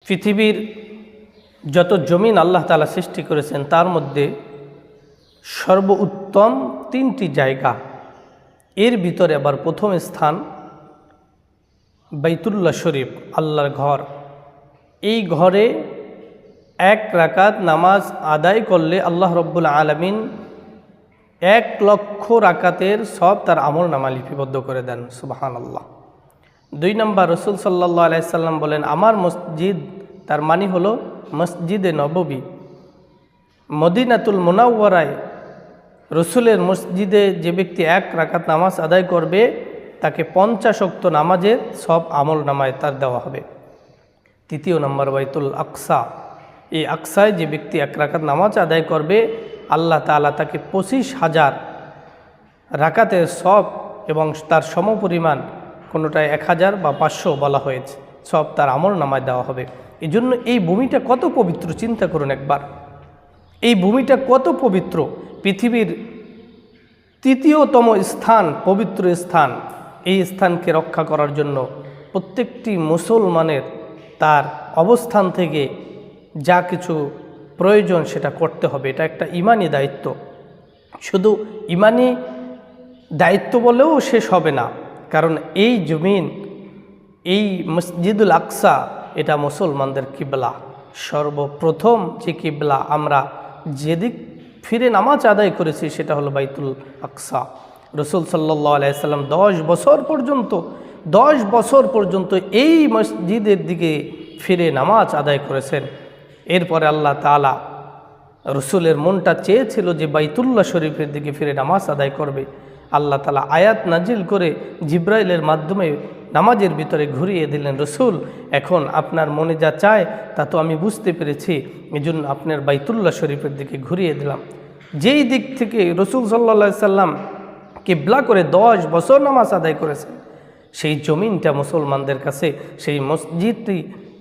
পৃথিবীর যত জমিন আল্লাহ তাআলা সৃষ্টি করেছেন তার মধ্যে সর্বোত্তম তিনটি জায়গা, এর ভিতরে আবার প্রথম স্থান বাইতুল্লাহ শরীফ, আল্লাহর ঘর। এই ঘরে এক রাকাত নামাজ আদায় করলে আল্লাহ রব্বুল আলামিন 1,00,000 রাকাতের সব তার আমল নামা লিপিবদ্ধ করে দেন। সুবহানাল্লাহ। 2 নম্বর, রসুল সাল্লাল্লাহু আলাইহি সাল্লাম বলেন, আমার মসজিদ, তার মানে হলো মসজিদে নববী, মদিনাতুল মুনাওয়ারায় রসুলের মসজিদে যে ব্যক্তি 1 রাকাত নামাজ আদায় করবে তাকে 50 ওয়াক্ত নামাজের সব আমল নামায় তার দেওয়া হবে। 3 নম্বর, বাইতুল আকসা, এই আকসায় যে ব্যক্তি 1 রাকাত নামাজ আদায় করবে আল্লাহ তাআলা তাকে 25,000 রাকাতের সব এবং তার সমপরিমাণ, কোনোটায় 1000 বা 500 বলা হয়েছে, সব তার আমল নামায় দেওয়া হবে। এই জন্য এই ভূমিটা কত পবিত্র চিন্তা করুন একবার। এই ভূমিটা কত পবিত্র, পৃথিবীর 3য়তম স্থান, পবিত্র স্থান। এই স্থানকে রক্ষা করার জন্য প্রত্যেকটি মুসলমানের তার অবস্থান থেকে যা কিছু প্রয়োজন সেটা করতে হবে। এটা একটা ইমানি দায়িত্ব। শুধু ইমানি দায়িত্ব বলেও শেষ হবে না, কারণ এই জমিন, এই মসজিদুল আকসা, এটা মুসলমানদের কিবলা। সর্বপ্রথম যে কিবলা আমরা যেদিক ফিরে নামাজ আদায় করেছি সেটা হলো বাইতুল আকসা। রসুল সাল্লাল্লাহু আলাইহি সাল্লাম 10 বছর পর্যন্ত এই মসজিদের দিকে ফিরে নামাজ আদায় করেছেন। এরপরে আল্লাহ তাআলা, রসুলের মনটা চেয়েছিল যে বাইতুল্লাহ শরীফের দিকে ফিরে নামাজ আদায় করবে। আল্লাহ তাআলা আয়াত নাজিল করে জিব্রাইলের মাধ্যমে নামাজের ভিতরে ঘুরিয়ে দিলেন, রসুল এখন আপনার মনে যা চায় তা তো আমি বুঝতে পেরেছি, এজন্য আপনার বাইতুল্লাহ শরীফের দিকে ঘুরিয়ে দিলাম। যেই দিক থেকে রসুল সাল্লাল্লাহু আলাইহি সাল্লাম কিবলা করে 10 বছর নামাজ আদায় করেছেন, সেই জমিনটা মুসলমানদের কাছে, সেই মসজিদটি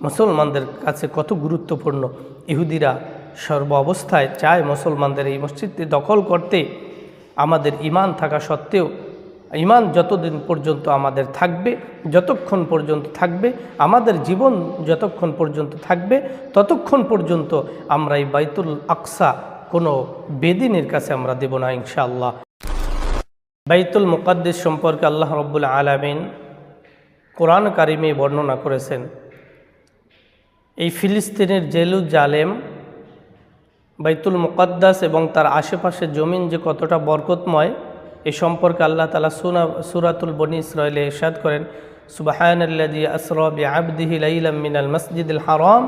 মুসলমানদের কাছে কত গুরুত্বপূর্ণ। ইহুদিরা সর্ব অবস্থায় চায় মুসলমানদের এই মসজিদটি দখল করতে। আমাদের ঈমান থাকা সত্ত্বেও, ঈমান যতদিন পর্যন্ত আমাদের থাকবে, যতক্ষণ পর্যন্ত থাকবে, আমাদের জীবন যতক্ষণ পর্যন্ত থাকবে, ততক্ষণ পর্যন্ত আমরা এই বাইতুল আকসা কোনো বেদিনের কাছে আমরা দেব না ইনশাআল্লাহ। বাইতুল মুকাদ্দাস সম্পর্কে আল্লাহ রাব্বুল আলামিন কোরআন কারিমে বর্ণনা করেছেন। এই ফিলিস্তিনের জেরুজালেম, বাইতুল মুকাদ্দাস এবং তার আশেপাশে জমিন যে কতটা বরকতময়, এ সম্পর্কে আল্লাহ তাআলা সূরাতুল বনী ইসরাঈলে ইরশাদ করেন, সুবহানাল্লাযী আসরা বিআবদিহি লাইলাম মিনাল মাসজিদিল হারাম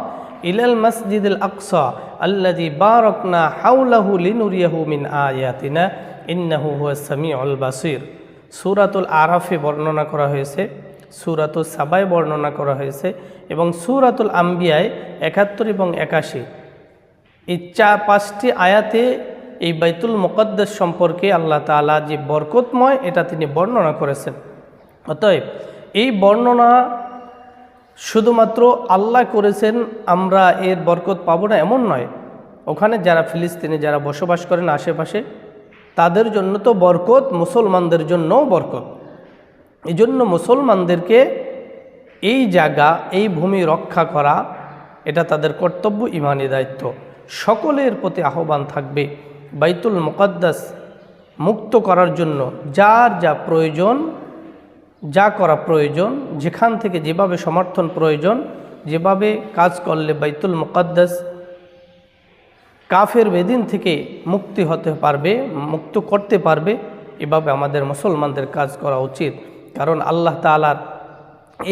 ইলাল মাসজিদিল আকসা আল্লাযী বারাকনা হাওলাহু লিনুরিয়াহু মিন আয়াতিনা ইন্নাহু হুয়াস সামিউল বাসীর। সূরাতুল আরাফে বর্ণনা করা হয়েছে, সূরাতুস সাবায় বর্ণনা করা হয়েছে এবং সূরাতুল আম্বিয়ায় 71 এবং 81, এই 5টি আয়াতে এই বাইতুল মুকাদ্দাস সম্পর্কে আল্লাহ তাআলা যে বরকতময় এটা তিনি বর্ণনা করেছেন। অতএব এই বর্ণনা শুধুমাত্র আল্লাহ করেছেন, আমরা এর বরকত পাবো না এমন নয়। ওখানে যারা ফিলিস্তিনে যারা বসবাস করেন আশেপাশে, তাদের জন্য তো বরকত, মুসলমানদের জন্যও বরকত। এই জন্য মুসলমানদেরকে এই জায়গা, এই ভূমি রক্ষা করা এটা তাদের কর্তব্য, ঈমানি দায়িত্ব। সকলের প্রতি আহ্বান থাকবে বাইতুল মুকাদ্দাস মুক্ত করার জন্য যার যা প্রয়োজন, যা করা প্রয়োজন, যেখান থেকে যেভাবে সমর্থন প্রয়োজন, যেভাবে কাজ করলে বাইতুল মুকাদ্দাস কাফের বেদিন থেকে মুক্তি হতে পারবে, মুক্ত করতে পারবে, এভাবে আমাদের মুসলমানদের কাজ করা উচিত। কারণ আল্লাহ তাআলার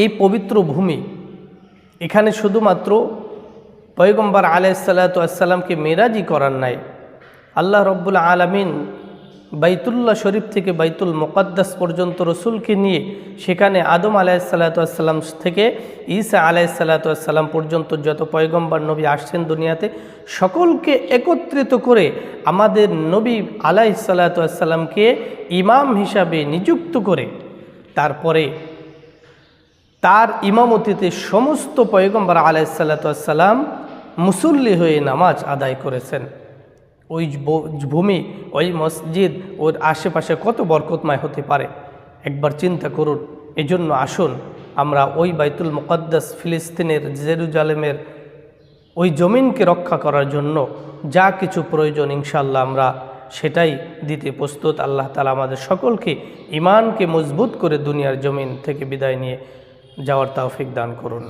এই পবিত্র ভূমি, এখানে শুধুমাত্র পয়গম্বর আলাইহিস সালাতু ওয়াস সালামকে মেরাজই করার নাই। আল্লাহ রব্বুল আলামিন বাইতুল্লাহ শরীফ থেকে বাইতুল মুকাদ্দাস পর্যন্ত রসুলকে নিয়ে সেখানে আদম আলাইহিস সালাতু ওয়াস সালাম থেকে ঈসা আলাইহিস সালাতু ওয়াস সালাম পর্যন্ত যত পয়গম্বর নবী আসছেন দুনিয়াতে, সকলকে একত্রিত করে আমাদের নবী আলাইহিস সালাতু ওয়াস সালামকে ইমাম হিসাবে নিযুক্ত করে তারপরে তার ইমামতিতে সমস্ত পয়গম্বর আলাইহিস সালাতু ওয়াস সালাম মুসল্লি হয়ে নামাজ আদায় করেছেন। ওই ভূমি, ওই মসজিদ, ওর আশেপাশে কত বরকতময় হতে পারে একবার চিন্তা করুন। এজন্য আসুন আমরা ওই বাইতুল মুকাদ্দাস, ফিলিস্তিনের জেরুজালেমের ওই জমিনকে রক্ষা করার জন্য যা কিছু প্রয়োজন ইনশাআল্লাহ আমরা সেটাই দিতে প্রস্তুত। আল্লাহ তাআলা আমাদের সকলকে ঈমানকে মজবুত করে দুনিয়ার জমিন থেকে বিদায় নিয়ে যাওয়ার তৌফিক দান করুন।